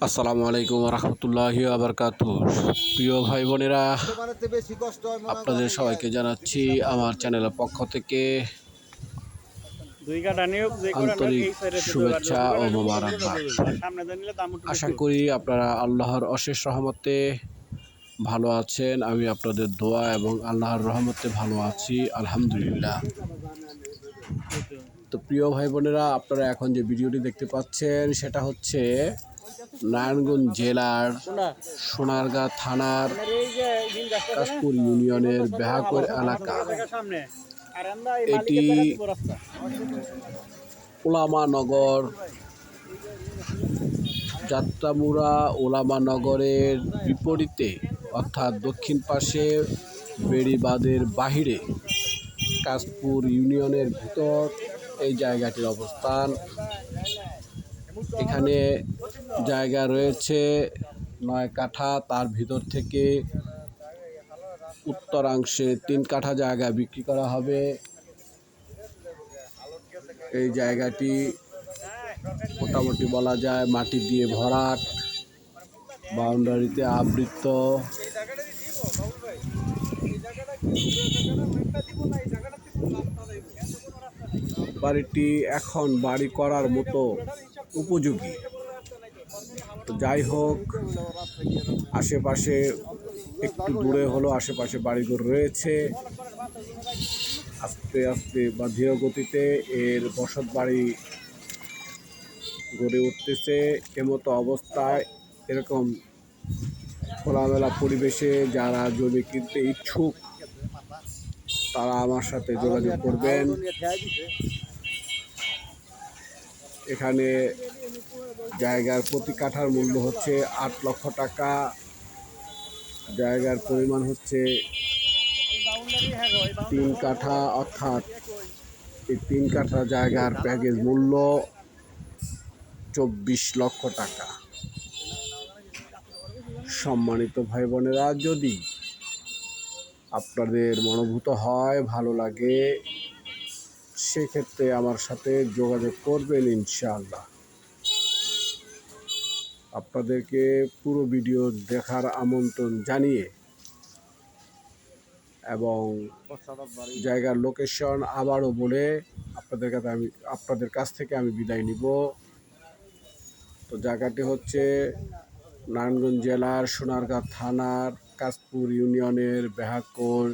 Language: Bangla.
আসসালামু আলাইকুম রহমতুল্লাহি আবরকাতু। প্রিয় ভাই বোনেরা, আপনাদের সবাইকে জানাচ্ছি আমার চ্যানেলের পক্ষ থেকে আন্তরিক শুভেচ্ছা ও মোবারকবাদ। আশা করি আপনারা আল্লাহর অশেষ রহমতে ভালো আছেন। আমি আপনাদের দোয়া এবং আল্লাহর রহমতে ভালো আছি, আলহামদুলিল্লাহ। তো প্রিয় ভাই বোনেরা, আপনারা এখন যে ভিডিওটি দেখতে পাচ্ছেন সেটা হচ্ছে নারায়ণগঞ্জ জেলার সোনারগাঁ থানার কাশপুর ইউনিয়নের বেহাকর এলাকা। এটি ওলামানগর, যাত্রামুড়া ওলামানগরের বিপরীতে অর্থাৎ দক্ষিণ পাশে বেড়িবাঁধের বাহিরে কাশপুর ইউনিয়নের ভিতর এই জায়গাটির অবস্থান। এখানে জায়গা রয়েছে 9 কাঠা, তার ভিতর থেকে উত্তরাংশে 3 কাঠা জায়গা বিক্রি করা হবে। এই জায়গাটি মোটামুটি বলা যায় মাটি দিয়ে ভরাট, বাউন্ডারিতে আবৃত। বাড়িটি এখন বাড়ি করার মতো উপযোগী। তো যাই হোক, আশেপাশে একটু দূরে হলো আশেপাশে বাড়িঘর রয়েছে। আস্তে আস্তে বা ধীর গতিতে এর বসত বাড়ি গড়ে উঠতেছে। এমতো অবস্থায় এরকম খোলামেলা পরিবেশে যারা জমি কিনতে ইচ্ছুক তারা আমার সাথে যোগাযোগ করবেন। এখানে জায়গার প্রতি কাঠার মূল্য হচ্ছে 8 লক্ষ টাকা। জায়গার পরিমাণ হচ্ছে 3 কাঠা, অর্থাৎ এই 3 কাঠা জায়গার প্যাকেজ মূল্য 24 লক্ষ টাকা। সম্মানিত ভাই বোনেরা, যদি আপনাদের মনোভূত হয়, ভালো লাগে, সেক্ষেত্রে আমার সাথে যোগাযোগ করবেন ইনশাআল্লাহ। আপনাদেরকে পুরো ভিডিও দেখার আমন্ত্রণ জানিয়ে এবং জায়গার লোকেশন আবারও বলে আপনাদের কাছ থেকে আমি বিদায় নিব। তো জায়গাটি হচ্ছে নারায়ণগঞ্জ জেলার সোনারগাঁ থানার কাশপুর ইউনিয়নের বেহাকর